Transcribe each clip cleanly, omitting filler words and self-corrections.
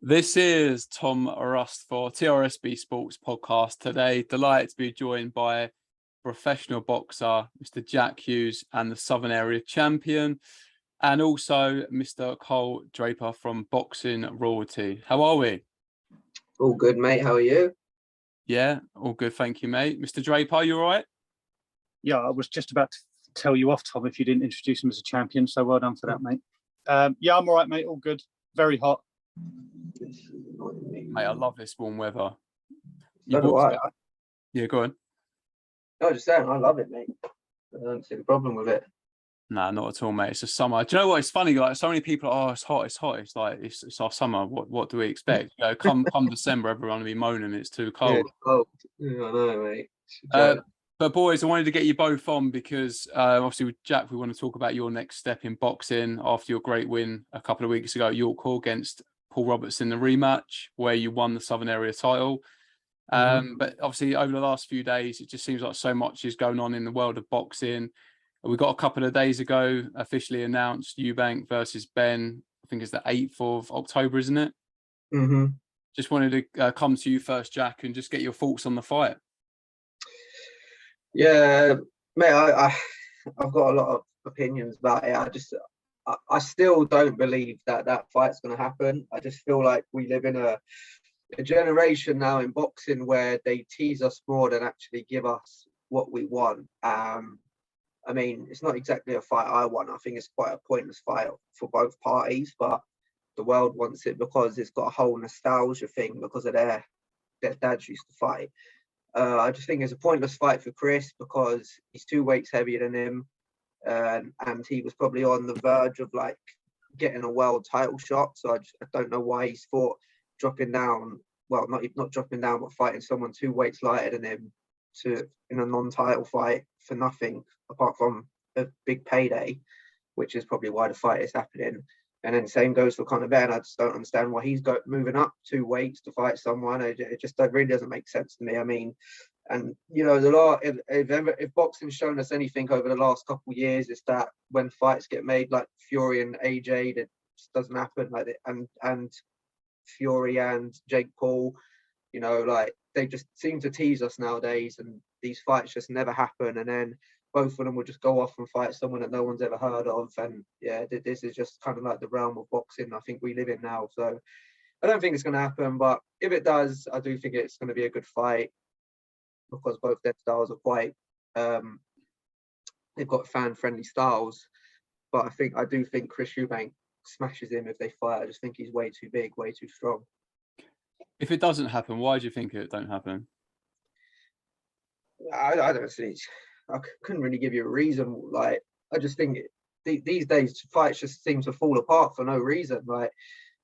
This is Tom Rust for TRSB Sports Podcast. Today, delighted to be joined by professional boxer Mr. Jack Hughes and the Southern Area Champion, and also Mr. Cole Draper from Boxing Royalty. How are we? All good, mate. How are you? Yeah, all good. Thank you, mate. Mr. Draper, you all right? Yeah, I was just about to tell you off, Tom, if you didn't introduce him as a champion. So well done for that, mate. Yeah, I'm all right, mate. All good. Very hot. Mate, I love this warm weather. Yeah, go on. No, just saying, I love it, mate. I don't see the problem with it. Nah, not at all, mate. It's the summer. Do you know what? It's funny. Like, so many people are, oh, it's hot, it's hot. It's like it's our summer. What do we expect? You know, come December, everyone will be moaning it's too cold. Yeah, it's cold. Yeah, I know, mate. But boys, I wanted to get you both on because obviously with Jack, we want to talk about your next step in boxing after your great win a couple of weeks ago at York Hall against Paul Robertson, the rematch where you won the Southern Area title. But obviously over the last few days, it just seems like so much is going on in the world of boxing. We got a couple of days ago officially announced Eubank versus Benn. I think it's the 8th of October, isn't it? Mm-hmm. Just wanted to come to you first, Jack, and just get your thoughts on the fight. Yeah, mate, I've got a lot of opinions about it. I still don't believe that fight's going to happen. I just feel like we live in a generation now in boxing where they tease us more than actually give us what we want. I mean, it's not exactly a fight I want. I think it's quite a pointless fight for both parties, but the world wants it because it's got a whole nostalgia thing because of their dads used to fight. I just think it's a pointless fight for Chris because he's 2 weights heavier than him, and he was probably on the verge of like getting a world title shot. So I don't know why he's fought dropping down. Well, not dropping down, but fighting someone 2 weights lighter than him in a non-title fight for nothing apart from a big payday, which is probably why the fight is happening. And then same goes for Conor Benn. I just don't understand why he's moving up 2 weights to fight someone. It just really doesn't make sense to me. I mean, and you know, if boxing's shown us anything over the last couple of years, it's that when fights get made like Fury and AJ, that just doesn't happen. Like and Fury and Jake Paul, you know, like they just seem to tease us nowadays, and these fights just never happen. And then both of them will just go off and fight someone that no one's ever heard of. And yeah, this is just kind of like the realm of boxing I think we live in now. So I don't think it's going to happen, but if it does, I do think it's going to be a good fight because both their styles are quite, they've got fan-friendly styles. But I do think Chris Eubank smashes him if they fight. I just think he's way too big, way too strong. If it doesn't happen, why do you think it don't happen? I don't see. I couldn't really give you a reason. Like, I just think these days fights just seem to fall apart for no reason. Like,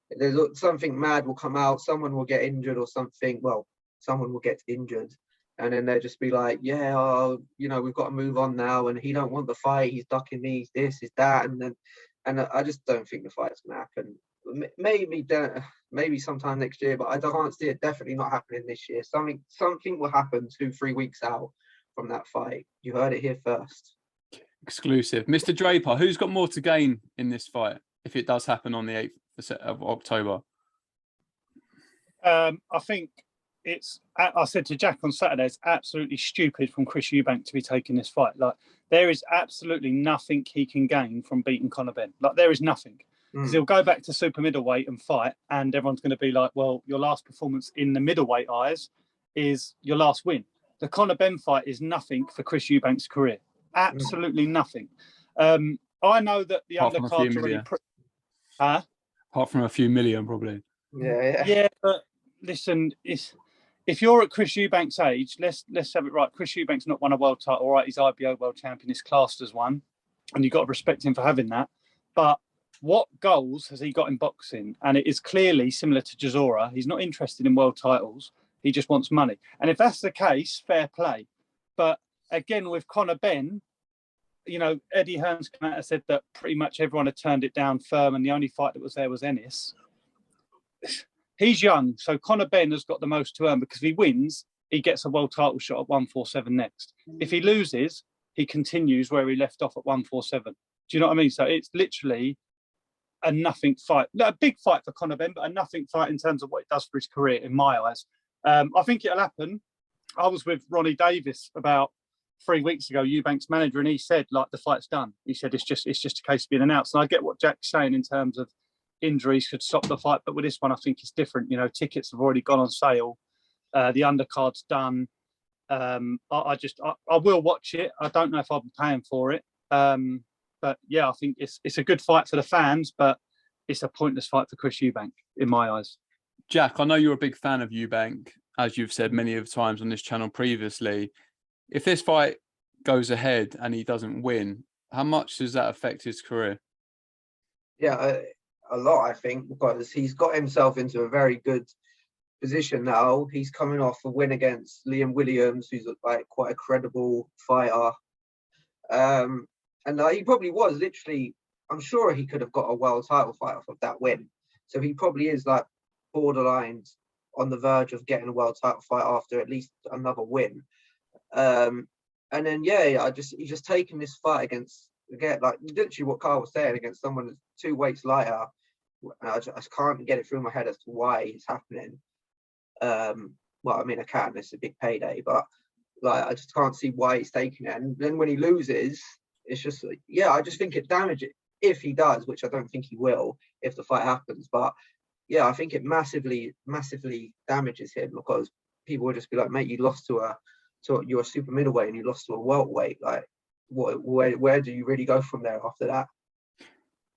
there's something mad will come out, someone will get injured or something. Well, someone will get injured, and then they'll just be like, yeah, oh, you know, we've got to move on now, and he don't want the fight. He's ducking me. He's this, he's that, and I just don't think the fight's gonna happen. Maybe sometime next year, but I can't see it definitely not happening this year. Something will happen 2-3 weeks out from that fight. You heard it here first. Exclusive. Mr. Draper, who's got more to gain in this fight if it does happen on the 8th of October? I think I said to Jack on Saturday, it's absolutely stupid from Chris Eubank to be taking this fight. Like, there is absolutely nothing he can gain from beating Conor Benn. Like, there is nothing. Because he'll go back to super middleweight and fight, and everyone's going to be like, well, your last performance in the middleweight eyes is your last win. The Conor Benn fight is nothing for Chris Eubank's career. Absolutely nothing. I know that the undercard's already... Apart from a few million, probably. Yeah, but listen, if you're at Chris Eubank's age, let's have it right. Chris Eubank's not won a world title. All right, he's IBO world champion. He's classed as one, and you've got to respect him for having that. But what goals has he got in boxing? And it is clearly similar to Chisora. He's not interested in world titles. He just wants money. And if that's the case, fair play. But again, with Conor Benn, you know, Eddie Hearn's come out and said that pretty much everyone had turned it down firm, and the only fight that was there was Ennis. He's young, so Conor Benn has got the most to earn because if he wins, he gets a world title shot at 147 next. If he loses, he continues where he left off at 147. Do you know what I mean? So it's literally a nothing fight. No, a big fight for Conor Benn, but a nothing fight in terms of what it does for his career, in my eyes. I think it'll happen. I was with Ronnie Davis about 3 weeks ago, Eubank's manager, and he said, like, the fight's done. He said it's just a case of being announced. And I get what Jack's saying in terms of injuries could stop the fight, but with this one, I think it's different. You know, tickets have already gone on sale. The undercard's done. I will watch it. I don't know if I'll be paying for it. But yeah, I think it's a good fight for the fans, but it's a pointless fight for Chris Eubank, in my eyes. Jack, I know you're a big fan of Eubank, as you've said many of times on this channel previously. If this fight goes ahead and he doesn't win, how much does that affect his career? Yeah, a lot, I think, because he's got himself into a very good position now. He's coming off a win against Liam Williams, who's like quite a credible fighter. And he probably was literally, I'm sure he could have got a world title fight off of that win. So he probably is like borderline on the verge of getting a world title fight after at least another win. And then yeah, he's just taking this fight against, again, like literally what Carl was saying, against someone that's 2 weights lighter. I just can't get it through my head as to why it's happening. Well, I mean, I can. It's a big payday, but like I just can't see why he's taking it. And then when he loses, it's just like, yeah, I just think it damages if he does, which I don't think he will if the fight happens. But yeah, I think it massively damages him, because people will just be like, mate, you lost to you're a super middleweight and you lost to a welterweight. Like, where do you really go from there after that?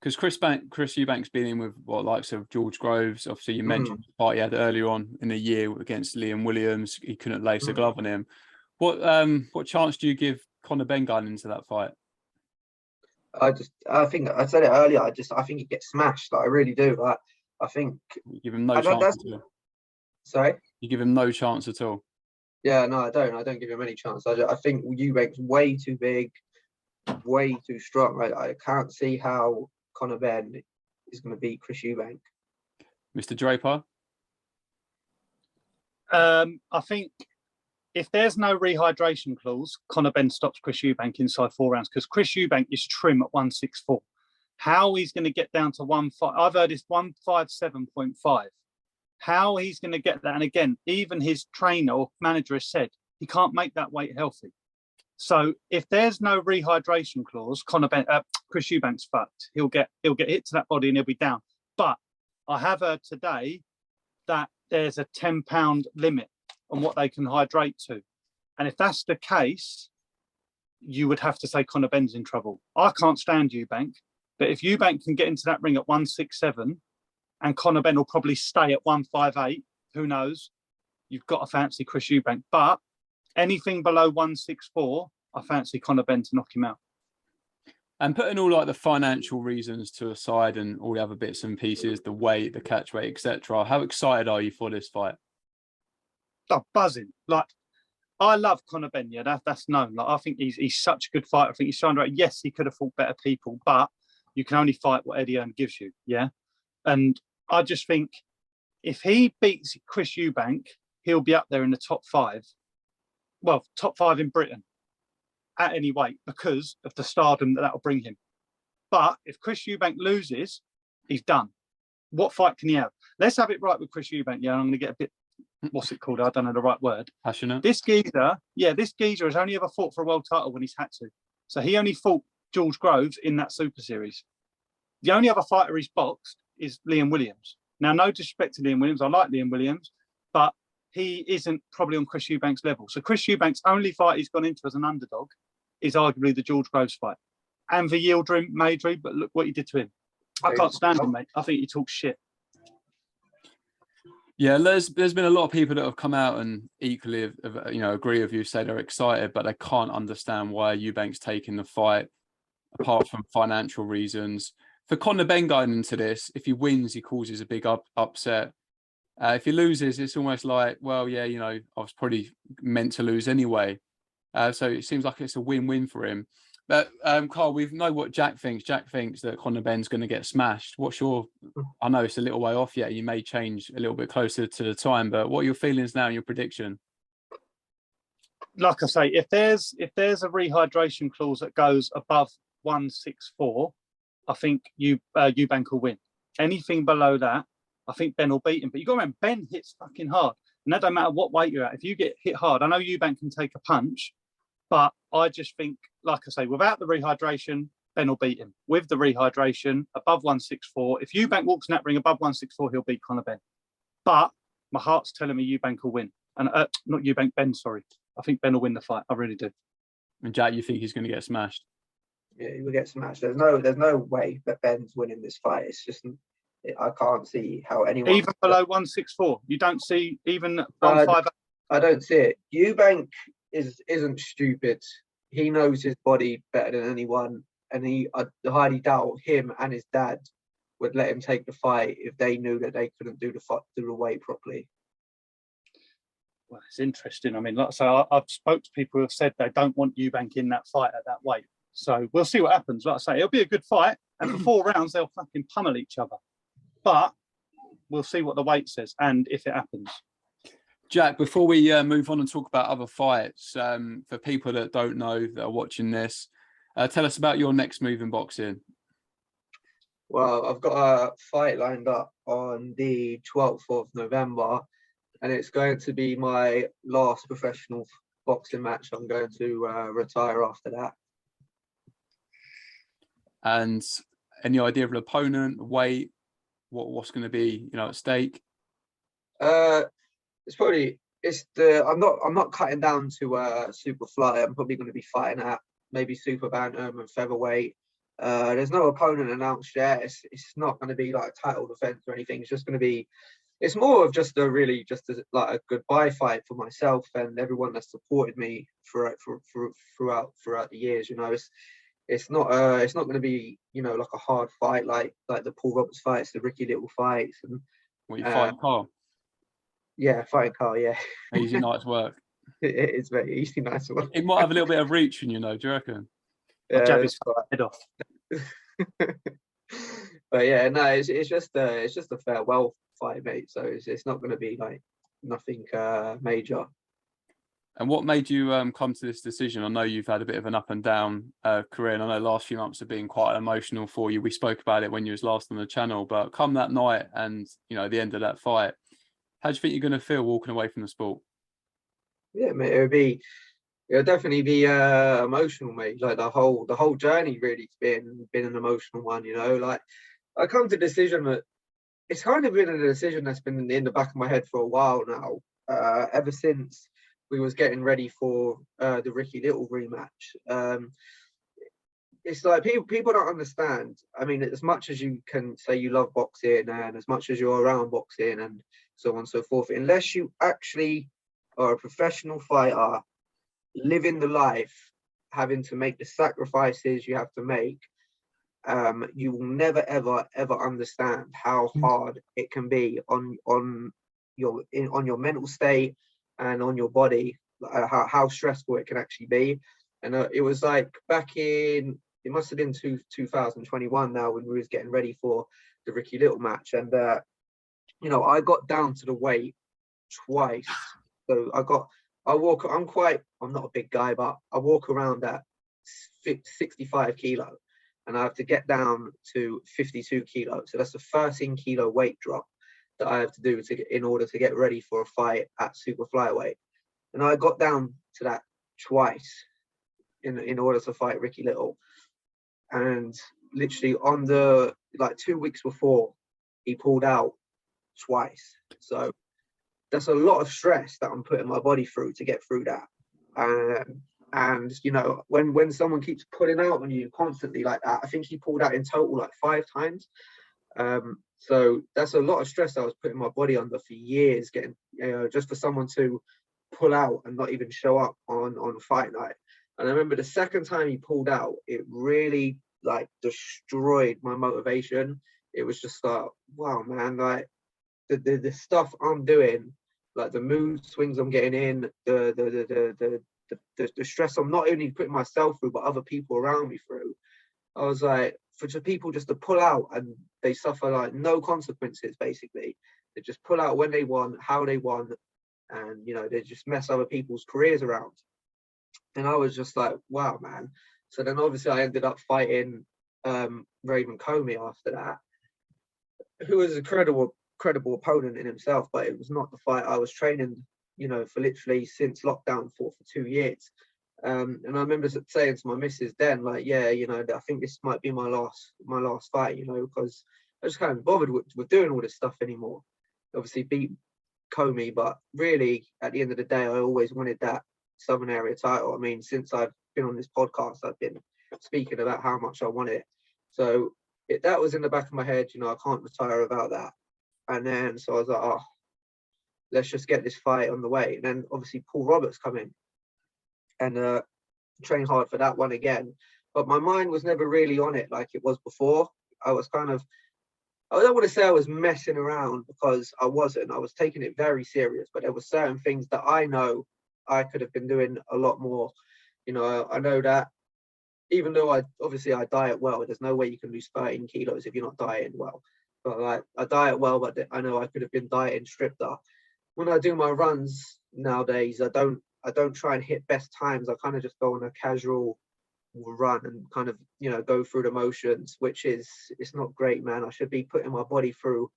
Because Chris Eubank's been in with what likes of George Groves. Obviously, you mentioned the fight he had earlier on in the year against Liam Williams. He couldn't lace a glove on him. What chance do you give Conor Benn going into that fight? I think I said it earlier. I think he gets smashed. Like, I really do. Like, I think you give him no chance at all. Sorry? You give him no chance at all. Yeah, no, I don't. I don't give him any chance. I think Eubank's way too big, way too strong. I can't see how Conor Benn is going to beat Chris Eubank. Mr. Draper? I think if there's no rehydration clause, Conor Benn stops Chris Eubank inside 4 rounds, because Chris Eubank is trim at 164. How he's going to get down to 1.5? I've heard it's 157.5. How he's going to get that? And again, even his trainer or manager has said he can't make that weight healthy. So if there's no rehydration clause, Chris Eubank's fucked. He'll get hit to that body and he'll be down. But I have heard today that there's a 10-pound limit on what they can hydrate to, and if that's the case, you would have to say Conor Benn's in trouble. I can't stand Eubank, but if Eubank can get into that ring at 167, and Conor Benn will probably stay at 158, who knows? You've got to fancy Chris Eubank, but anything below 164, I fancy Conor Benn to knock him out. And putting all like the financial reasons to aside and all the other bits and pieces, the weight, the catch weight, etc., how excited are you for this fight? I'm buzzing. Like, I love Conor Benn. Yeah, that's known. Like, I think he's such a good fighter. I think he's shown right. Yes, he could have fought better people, but you can only fight what Eddie Hearn gives you. Yeah, and I just think if he beats Chris Eubank, he'll be up there in the top 5. Well, top 5 in Britain at any weight, because of the stardom that will bring him. But if Chris Eubank loses, he's done. What fight can he have? Let's have it right with Chris Eubank. Yeah, I'm going to get a bit, what's it called? I don't know the right word. Passionate. This geezer has only ever fought for a world title when he's had to. So he only fought George Groves in that Super Series. The only other fighter he's boxed is Liam Williams. Now, no disrespect to Liam Williams. I like Liam Williams, but he isn't probably on Chris Eubank's level. So Chris Eubank's only fight he's gone into as an underdog is arguably the George Groves fight. And the Yildirim Maidri, but look what he did to him. I can't stand him, mate. I think he talks shit. Yeah, there's been a lot of people that have come out and equally, agree with you, say they're excited, but they can't understand why Eubank's taking the fight, apart from financial reasons. For Conor Benn going into this, if he wins, he causes a big upset. If he loses, it's almost like, well, yeah, I was probably meant to lose anyway. So it seems like it's a win-win for him. But Carl, we know what Jack thinks. Jack thinks that Conor Benn's going to get smashed. I know it's a little way off yet. You may change a little bit closer to the time, but what are your feelings now and your prediction? Like I say, if there's a rehydration clause that goes above 164, I think Eubank will win. Anything below that, I think Ben will beat him. But you got to remember, Ben hits fucking hard. And that don't matter what weight you're at. If you get hit hard, I know Eubank can take a punch, but I just think, like I say, without the rehydration, Ben will beat him. With the rehydration, above 164, if Eubank walks in that ring above 164, he'll beat Conor Benn. But my heart's telling me Eubank will win. And not Eubank, Ben, sorry. I think Ben will win the fight. I really do. And Jack, you think he's going to get smashed? Yeah, he will get smashed. There's no way that Ben's winning this fight. It's just, I can't see how anyone. Even below 164, you don't see even 158. I don't see it. Eubank isn't stupid. He knows his body better than anyone, and I highly doubt him and his dad would let him take the fight if they knew that they couldn't do the weight properly. Well, it's interesting. I mean, like I say, I've spoke to people who have said they don't want Eubank in that fight at that weight. So we'll see what happens. Like I say, it'll be a good fight, and for 4 rounds they'll fucking pummel each other. But we'll see what the weight says and if it happens. Jack, before we move on and talk about other fights, for people that don't know that are watching this, tell us about your next move in boxing. Well, I've got a fight lined up on the 12th of November, and it's going to be my last professional boxing match. I'm going to retire after that. And any idea of an opponent, weight, what's going to be, at stake? I'm not cutting down to super fly. I'm probably going to be fighting at maybe super bantam and featherweight. There's no opponent announced yet. It's not going to be like a title defense or anything. It's just going to be. It's more of just like a goodbye fight for myself and everyone that's supported me throughout the years. It's not going to be like a hard fight like the Paul Roberts fights, the Ricky Little fights, and what you fighting Carl? Yeah, fighting Carl. Yeah, easy night's work. It is very easy night's work. It might have a little bit of reach, do you reckon? I'll jab his head off. But yeah, no, it's just a farewell fight, mate. So it's not going to be like nothing major. And what made you come to this decision? I know you've had a bit of an up and down career, and I know the last few months have been quite emotional for you. We spoke about it when you was last on the channel, but come that night and the end of that fight, how do you think you're going to feel walking away from the sport? Yeah, mate, it'll definitely be emotional, mate. Like the whole journey really's been an emotional one. Like I come to the decision that it's kind of been a decision that's been in the back of my head for a while now. Ever since we was getting ready for the Ricky Little rematch. It's like people don't understand. I mean, as much as you can say you love boxing and as much as you're around boxing and so on and so forth, unless you actually are a professional fighter, living the life, having to make the sacrifices you have to make, you will never ever understand how hard it can be on your mental state and on your body, how stressful it can actually be. And it was like back in, it must have been 2021 now, when we was getting ready for the Ricky Little match, and I got down to the weight twice. So I'm not a big guy, but I walk around at 65 kilo, and I have to get down to 52 kilos. So that's a 13 kilo weight drop that I have to do in order to get ready for a fight at super flyweight. And I got down to that twice in order to fight Ricky Little. And literally on 2 weeks before, he pulled out twice. So that's a lot of stress that I'm putting my body through to get through that. And when someone keeps pulling out on you constantly like that, I think he pulled out in total like 5 times. So that's a lot of stress I was putting my body under for years, getting just for someone to pull out and not even show up on fight night. And I remember the second time he pulled out, it really like destroyed my motivation. It was just like, wow, man, like the stuff I'm doing, like the mood swings I'm getting in, the stress I'm not only putting myself through but other people around me through. I was like, for people just to pull out and they suffer like no consequences, basically. They just pull out when they want, how they want, and they just mess other people's careers around. And I was just like, wow, man. So then obviously I ended up fighting Raven Comey after that, who was a credible opponent in himself, but it was not the fight I was training, for literally since lockdown for 2 years. And I remember saying to my missus then, like, yeah, I think this might be my last fight, because I just can't be bothered with doing all this stuff anymore. Obviously beat Comey, but really at the end of the day, I always wanted that Southern Area title. I mean, since I've been on this podcast, I've been speaking about how much I want it. So that was in the back of my head, I can't retire without that. And then so I was like, oh, let's just get this fight on the way. And then obviously Paul Roberts come in and train hard for that one again. But my mind was never really on it like it was before. I was kind of, I don't want to say I was messing around, because I wasn't. I was taking it very serious, but there were certain things that I know I could have been doing a lot more. I know that even though I diet well, there's no way you can lose 13 kilos if you're not dieting well. But like, I diet well, but I know I could have been dieting stricter. When I do my runs nowadays, I don't try and hit best times. I kind of just go on a casual run and kind of, go through the motions, which it's not great, man. I should be putting my body through,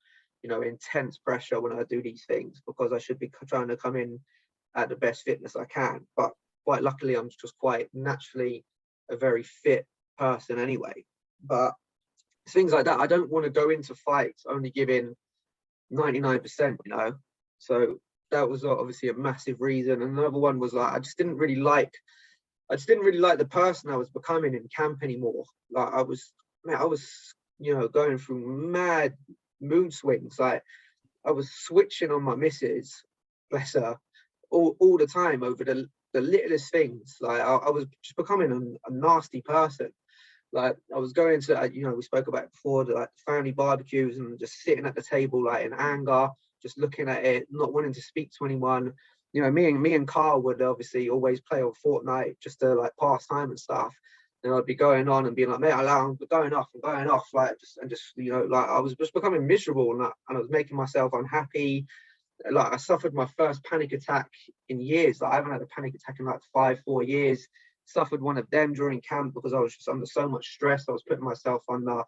intense pressure when I do these things, because I should be trying to come in at the best fitness I can. But quite luckily, I'm just quite naturally a very fit person anyway. But things like that, I don't want to go into fights only giving 99%, So that was obviously a massive reason. And another one was like, I just didn't really like the person I was becoming in camp anymore. Like I was, going through mad mood swings. Like I was switching on my missus, bless her, all the time over the littlest things. Like I was just becoming a nasty person. Like I was going to, we spoke about it before, like family barbecues and just sitting at the table, like in anger, just looking at it, not wanting to speak to anyone. Me and Carl would obviously always play on Fortnite just to like pass time and stuff. And I'd be going on and being like, mate, I'm going off, like like I was just becoming miserable, and I was making myself unhappy. Like I suffered my first panic attack in years. Like I haven't had a panic attack in like 4 years. Suffered one of them during camp because I was just under so much stress. I was putting myself under,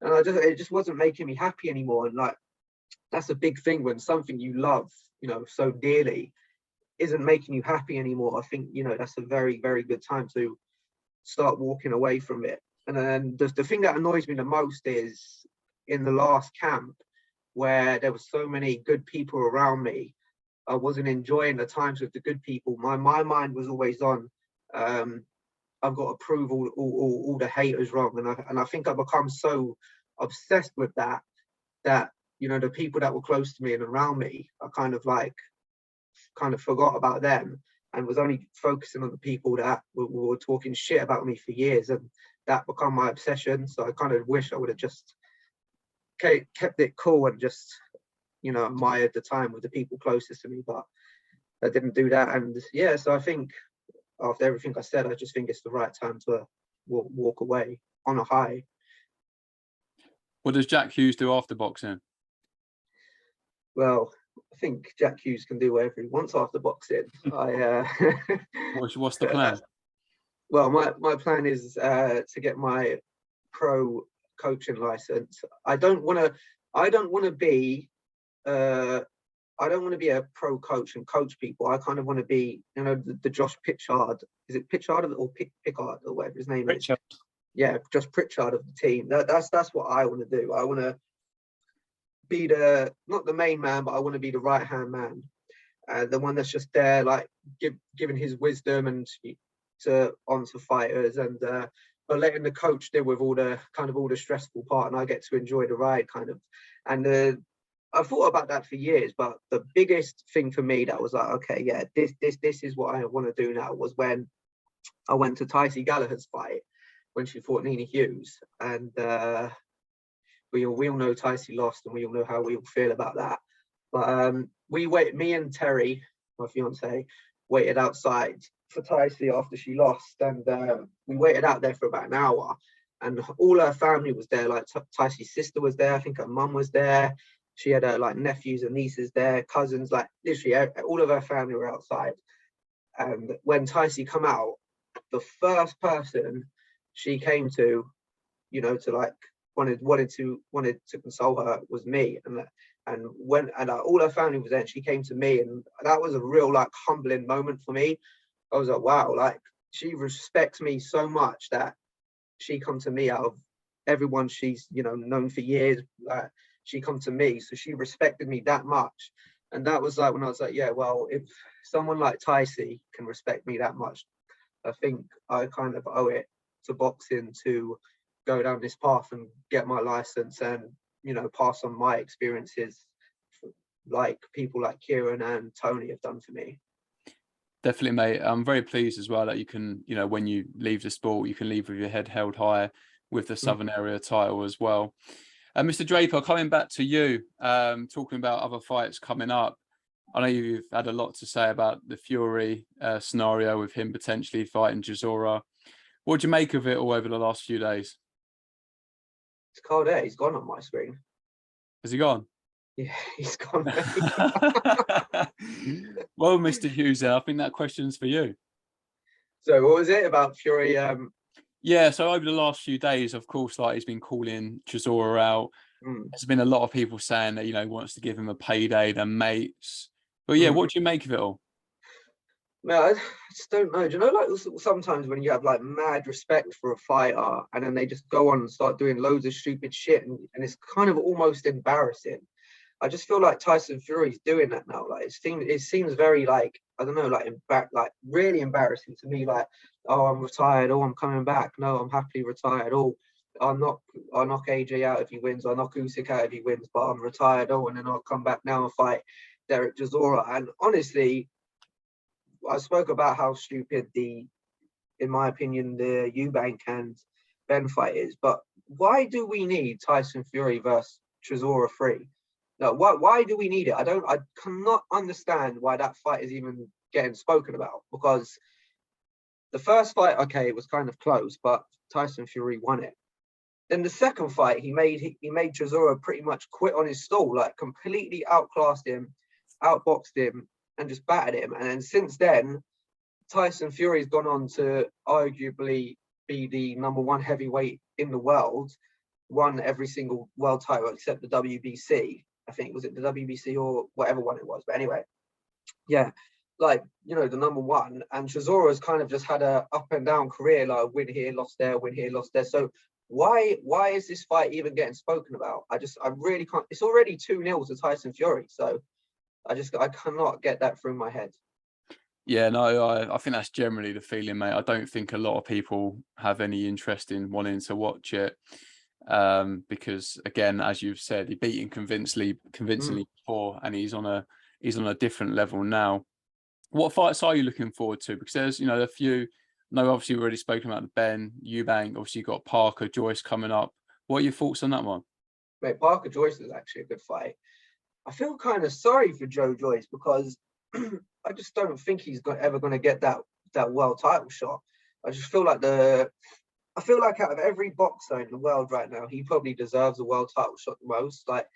and it just wasn't making me happy anymore. And like that's a big thing when something you love, so dearly, isn't making you happy anymore. I think that's a very, very good time to start walking away from it. And then the thing that annoys me the most is in the last camp, where there were so many good people around me, I wasn't enjoying the times with the good people. My mind was always on, I've got to prove all the haters wrong. And I think I've become so obsessed with that the people that were close to me and around me, I kind of forgot about them and was only focusing on the people that were talking shit about me for years, and that become my obsession. So I kind of wish I would have just kept it cool and just admired the time with the people closest to me, but I didn't do that. And yeah, so I think after everything I said, I just think it's the right time to walk away on a high. What does Jack Hughes do after boxing? Well, I think Jack Hughes can do whatever he wants after boxing. What's the plan? Well, my plan is to get my pro coaching license. I don't want to be a pro coach and coach people. I kind of want to be, the Josh Pritchard. Is it Pritchard or Pickard or whatever his name is? Yeah, Josh Pritchard of the team. That's what I want to do. I want to be not the main man, but I want to be the right hand man, the one that's just there, like giving his wisdom and onto fighters, and but letting the coach deal with all the stressful part, and I get to enjoy the ride kind of. And I thought about that for years, but the biggest thing for me that was like, okay, yeah, this is what I want to do now, was when I went to Tycee Gallagher's fight when she fought Nina Hughes, and we all know Tycee lost, and we all know how we all feel about that. But me and Terry, my fiance, waited outside for Tycee after she lost, and we waited out there for about an hour, and all her family was there. Like Tycee's sister was there, I think her mum was there. She had her like nephews and nieces there, cousins, like literally all of her family were outside. And when Tycee come out, the first person she came to, to like wanted to console her was me, and all her family was there, and she came to me, and that was a real like humbling moment for me. I was like, wow, like she respects me so much that she come to me out of everyone she's known for years. Like she come to me, so she respected me that much, and that was like when I was like, yeah, well, if someone like Tyson can respect me that much, I think I kind of owe it to boxing to go down this path and get my license and pass on my experiences like people like Kieran and Tony have done for me. Definitely, mate. I'm very pleased as well that you can, when you leave the sport, you can leave with your head held high with the Southern Area title as well. Mr. Draper, coming back to you, talking about other fights coming up. I know you've had a lot to say about the Fury scenario with him potentially fighting Chisora. What do you make of it all over the last few days? It's cold air. He's gone on my screen. Has he gone? Yeah, he's gone. Well, Mr. Hughes, I think that question's for you. So what was it about Fury? Yeah, so over the last few days, of course, like he's been calling Chisora out. There's been a lot of people saying that, he wants to give him a payday, they're mates. But yeah, what do you make of it all? No, I just don't know. Do you know, like sometimes when you have like mad respect for a fighter and then they just go on and start doing loads of stupid shit and it's kind of almost embarrassing. I just feel like Tyson Fury's doing that now. Like it seems very like, I don't know, like really embarrassing to me. Like, oh, I'm retired. Oh, I'm coming back. No, I'm happily retired. Oh, I'll knock AJ out if he wins. I'll knock Usyk out if he wins. But I'm retired. Oh, and then I'll come back now and fight Derek Chisora. And honestly, I spoke about how stupid in my opinion, the Eubank and Benn fight is. But why do we need Tyson Fury versus Chisora 3? No, why do we need it? I cannot understand why that fight is even getting spoken about, because the first fight, okay, it was kind of close, but Tyson Fury won it. Then the second fight, he made Chisora pretty much quit on his stall, like completely outclassed him, outboxed him, and just battered him. And then since then, Tyson Fury's gone on to arguably be the #1 heavyweight in the world, won every single world title except the WBC. I think, was it the WBC or whatever one it was? But anyway, yeah, like, the #1. And Chisora's kind of just had a up and down career, like win here, lost there, win here, lost there. So why is this fight even getting spoken about? I really can't. It's already 2-0 to Tyson Fury. So I cannot get that through my head. Yeah, no, I think that's generally the feeling, mate. I don't think a lot of people have any interest in wanting to watch it. Because again, as you've said, he beat him convincingly before, and he's on a different level now. What fights are you looking forward to? Because there's a few. No, obviously we've already spoken about the Ben, Eubank. Obviously you've got Parker, Joyce coming up. What are your thoughts on that one? Mate, Parker Joyce is actually a good fight. I feel kind of sorry for Joe Joyce because I just don't think he's ever going to get that world title shot. I just feel like out of every boxer in the world right now, he probably deserves a world title shot the most. Like,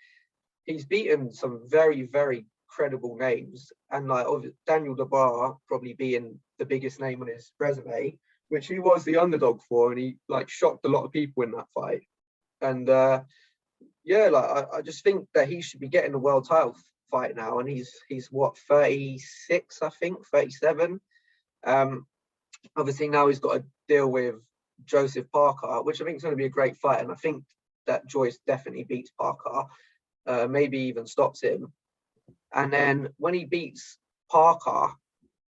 he's beaten some very, very credible names, and like Daniel Dubois probably being the biggest name on his resume, which he was the underdog for, and he like shocked a lot of people in that fight. And yeah, like I just think that he should be getting the world title fight now, and he's what, 36, I think, 37. Obviously now he's got to deal with Joseph Parker, which I think is going to be a great fight, and I think that Joyce definitely beats Parker, maybe even stops him. And then when he beats Parker,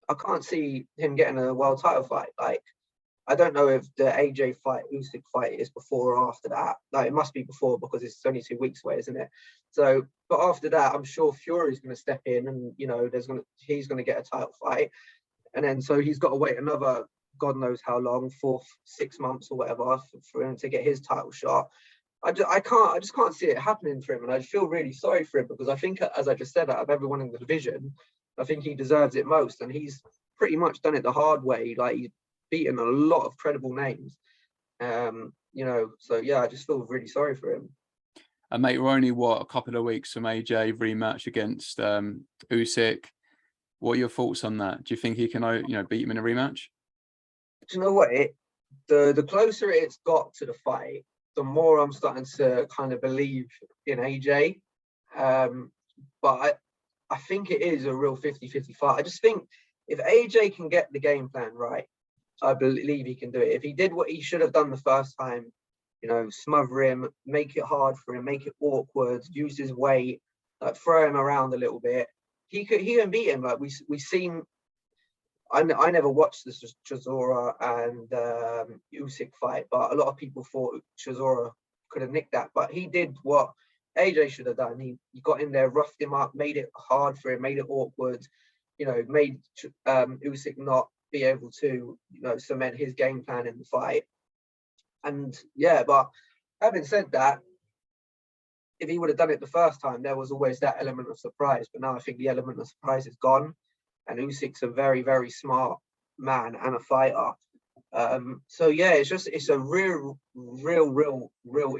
I can't see him getting a world title fight. Like, I don't know if the AJ fight, Usyk fight is before or after that. Like, it must be before because it's only 2 weeks away, isn't it? So, but after that, I'm sure Fury's going to step in, and he's going to get a title fight, and then so he's got to wait another God knows how long, 6 months or whatever, for him to get his title shot. I just can't see it happening for him, and I feel really sorry for him because I think, as I just said, out of everyone in the division, I think he deserves it most, and he's pretty much done it the hard way. Like, he's beaten a lot of credible names, so yeah, I just feel really sorry for him. And mate, we're only a couple of weeks from AJ rematch against Usyk. What are your thoughts on that? Do you think he can beat him in a rematch? Do you know what? The closer it's got to the fight, the more I'm starting to kind of believe in AJ. But I think it is a real 50-50 fight. I just think if AJ can get the game plan right, I believe he can do it. If he did what he should have done the first time, you know, smother him, make it hard for him, make it awkward, use his weight, like throw him around a little bit, he can beat him. Like we seen. I never watched the Chisora and Usyk fight, but a lot of people thought Chisora could have nicked that. But he did what AJ should have done. He got in there, roughed him up, made it hard for him, made it awkward. You know, made Usyk not be able to, you know, cement his game plan in the fight. And yeah, but having said that, if he would have done it the first time, there was always that element of surprise. But now I think the element of surprise is gone. And Usyk's a very, very smart man and a fighter. So yeah, it's a real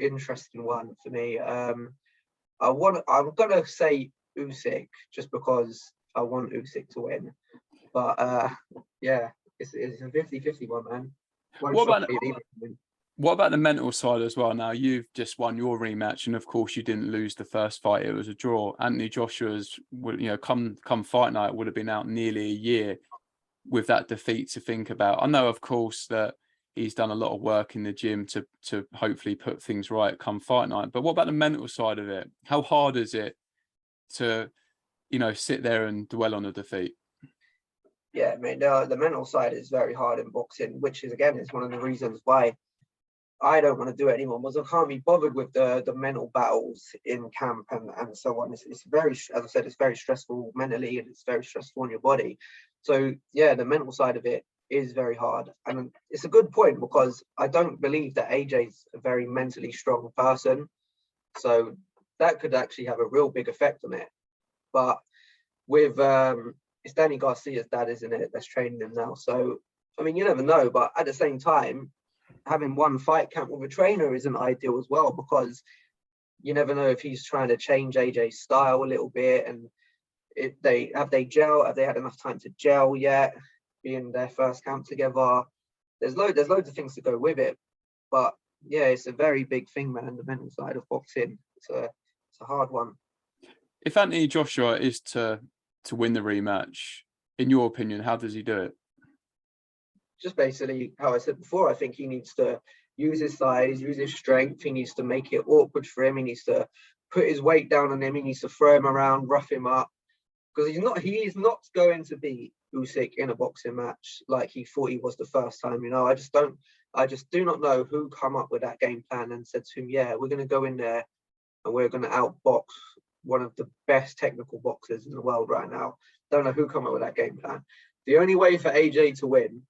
interesting one for me. I'm gonna say Usyk just because I want Usyk to win. But yeah, it's a 50-50 one, man. What about the mental side as well? Now, you've just won your rematch, and of course, you didn't lose the first fight. It was a draw. Anthony Joshua's, you know, come fight night would have been out nearly a year with that defeat to think about. I know, of course, that he's done a lot of work in the gym to hopefully put things right come fight night. But what about the mental side of it? How hard is it to, you know, sit there and dwell on a defeat? Yeah, I mean, the mental side is very hard in boxing, which is one of the reasons why I don't want to do it anymore, because I can't be bothered with the mental battles in camp and so on. It's very, as I said, it's very stressful mentally, and it's very stressful on your body. So yeah, the mental side of it is very hard. And it's a good point, because I don't believe that AJ's a very mentally strong person. So that could actually have a real big effect on it. But with it's Danny Garcia's dad, isn't it, that's training him now. So I mean, you never know, but at the same time, having one fight camp with a trainer isn't ideal as well, because you never know if he's trying to change AJ's style a little bit, and if they have they had enough time to gel yet, being their first camp together. There's loads of things to go with it. But yeah, it's a very big thing, man, the mental side of boxing. It's a hard one. If Anthony Joshua is to win the rematch, in your opinion, how does he do it? Just basically how I said before, I think he needs to use his size, use his strength. He needs to make it awkward for him. He needs to put his weight down on him. He needs to throw him around, rough him up, because he is not going to beat Usyk in a boxing match like he thought he was the first time. You know, I just do not know who come up with that game plan and said to him, yeah, we're going to go in there and we're going to outbox one of the best technical boxers in the world right now. Don't know who come up with that game plan. The only way for AJ to win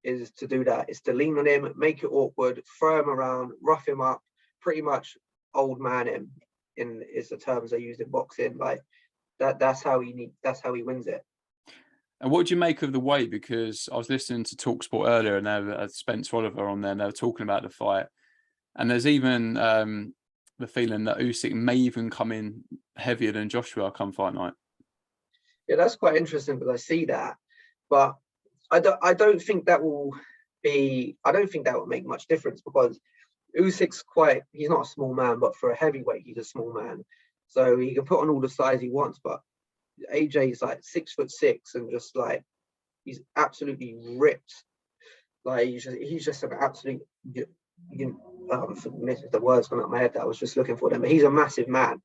is to do that, is to lean on him, make it awkward, throw him around, rough him up, pretty much old man him, is the terms they use in boxing. Like that's how he wins it. And what do you make of the weight? Because I was listening to TalkSport earlier, and they had Spencer Oliver on there, and they were talking about the fight. And there's even the feeling that Usyk may even come in heavier than Joshua come fight night. Yeah, that's quite interesting, because I see that, but I don't think that will make much difference, because Usyk's he's not a small man, but for a heavyweight, he's a small man. So he can put on all the size he wants, but AJ's like 6'6" and just like, he's absolutely ripped. Like he's just an absolute, the words gone out of my head that I was just looking for them, but he's a massive man.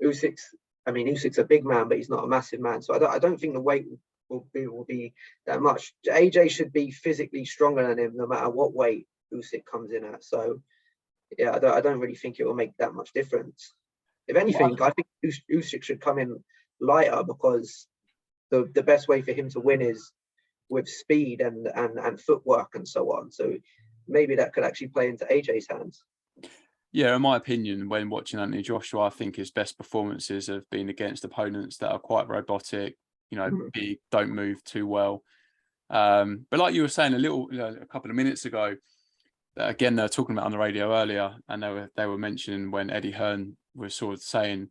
Usyk's a big man, but he's not a massive man. So I don't think the weight will be that much. AJ should be physically stronger than him, no matter what weight Usyk comes in at. So yeah, I don't really think it will make that much difference. If anything, I think Usyk should come in lighter, because the best way for him to win is with speed and footwork and so on. So maybe that could actually play into AJ's hands. Yeah, in my opinion, when watching Anthony Joshua, I think his best performances have been against opponents that are quite robotic, you know, big, don't move too well. But like you were saying a couple of minutes ago, again, they were talking about on the radio earlier, and they were mentioning when Eddie Hearn was sort of saying,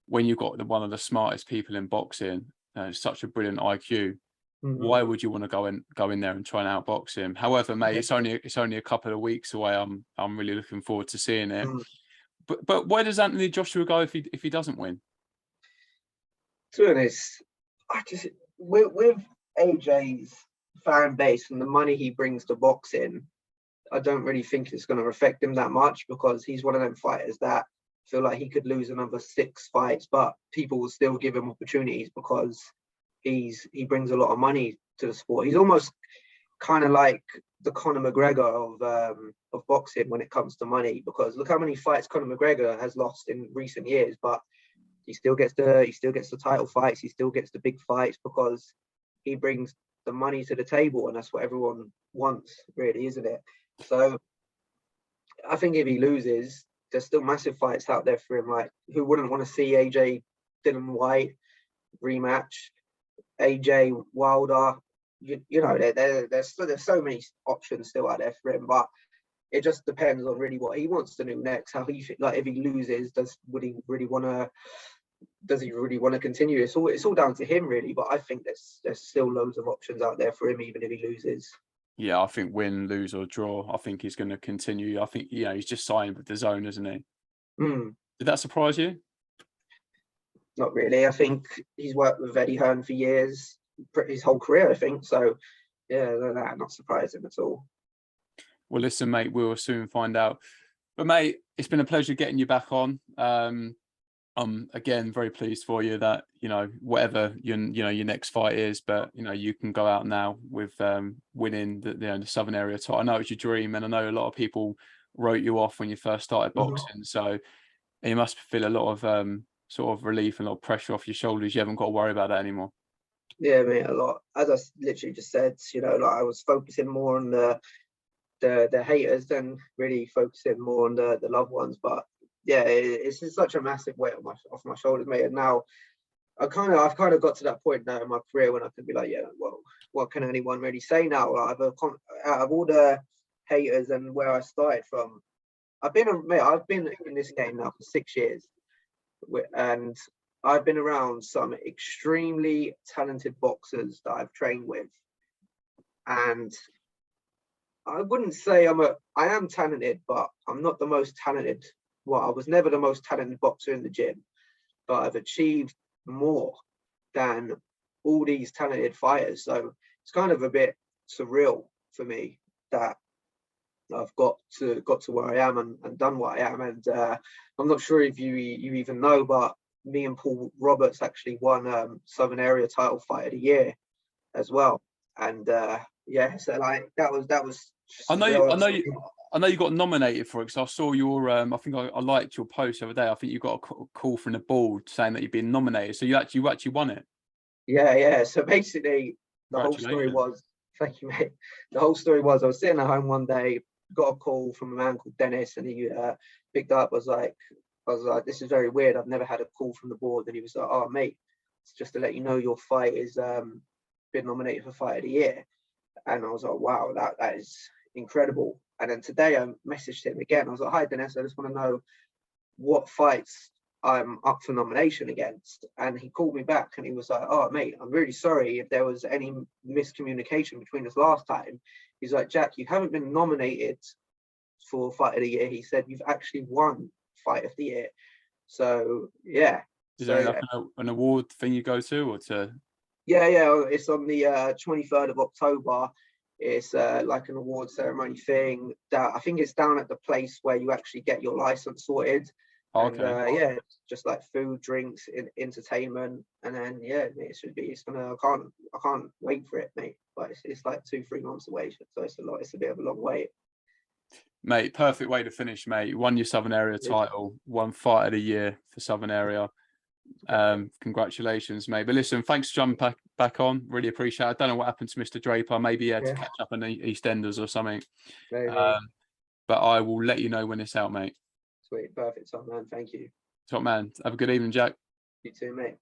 when you've got one of the smartest people in boxing, such a brilliant IQ, why would you want to go in there and try and outbox him? However, mate, it's only a couple of weeks away. I'm really looking forward to seeing it. But where does Anthony Joshua go if he doesn't win? To be honest, I just with AJ's fan base and the money he brings to boxing, I don't really think it's going to affect him that much, because he's one of them fighters that feel like he could lose another 6 fights, but people will still give him opportunities because he brings a lot of money to the sport. He's almost kind of like the Conor McGregor of boxing when it comes to money, because look how many fights Conor McGregor has lost in recent years, but he still gets the title fights, he still gets the big fights, because he brings the money to the table, and that's what everyone wants, really, isn't it? So I think if he loses, there's still massive fights out there for him. Like, who wouldn't want to see AJ Dylan White rematch? AJ Wilder, you know, there's so many options still out there for him, but it just depends on really what he wants to do next. How he, like, if he loses, does he really want to continue? It's all down to him, really. But I think there's still loads of options out there for him, even if he loses. Yeah, I think win, lose or draw, I think he's going to continue. I think, he's just signed with the zone, isn't he? Did that surprise you? Not really. I think he's worked with Eddie Hearn for years, his whole career, I think. So, yeah, not surprising at all. Well, listen, mate, we'll soon find out. But, mate, it's been a pleasure getting you back on. I'm, again, very pleased for you that, whatever your next fight is, but, you can go out now with winning the Southern Area title. I know it's your dream, and I know a lot of people wrote you off when you first started boxing. So you must feel a lot of sort of relief and a lot of pressure off your shoulders. You haven't got to worry about that anymore. Yeah, mate, a lot. As I literally just said, like, I was focusing more on the haters than really focusing more on the loved ones. But yeah, it's just such a massive weight off my shoulders, mate. And now I've kind of got to that point now in my career when I can be like, yeah, well, what can anyone really say now? Like, out of all the haters and where I started from, I've been in this game now for 6 years, and I've been around some extremely talented boxers that I've trained with, and I wouldn't say I am talented, but I'm not the most talented. Well, I was never the most talented boxer in the gym, but I've achieved more than all these talented fighters. So it's kind of a bit surreal for me that I've got to where I am and done what I am. And I'm not sure if you even know, but me and Paul Roberts actually won Southern Area Title Fight of the Year as well. And yeah, so like that was. I know you got nominated for it, because I saw your I think I liked your post the other day. I think you got a call from the board saying that you've been nominated, so you actually won it. Yeah. So basically, the whole story was, thank you, mate. The whole story was, I was sitting at home one day, got a call from a man called Dennis, and he picked up. I was like, this is very weird. I've never had a call from the board. And he was like, oh, mate, it's just to let you know your fight is been nominated for Fight of the Year. And I was like, wow, that is incredible. And then today I messaged him again. I was like, hi, Dennis, I just want to know what fights I'm up for nomination against. And he called me back and he was like, oh, mate, I'm really sorry if there was any miscommunication between us last time. He's like, Jack, you haven't been nominated for Fight of the Year. He said, you've actually won Fight of the Year. So, yeah. Is there like an award thing you go to, or to? Yeah, it's on the 23rd of October. It's like an award ceremony thing that I think it's down at the place where you actually get your license sorted. Okay. And yeah, just like food, drinks, entertainment, and then yeah, it's gonna. I can't wait for it, mate. But it's like 2-3 months away, so it's a bit of a long wait. Mate, perfect way to finish, mate. You won your Southern Area title, won Fight of the Year for Southern Area. Congratulations, mate. But listen, thanks for jumping back on. Really appreciate it. I don't know what happened to Mr. Draper. Maybe he had to catch up on the EastEnders or something. But I will let you know when it's out, mate. Sweet, perfect, top man. Thank you. Top man. Have a good evening, Jack. You too, mate.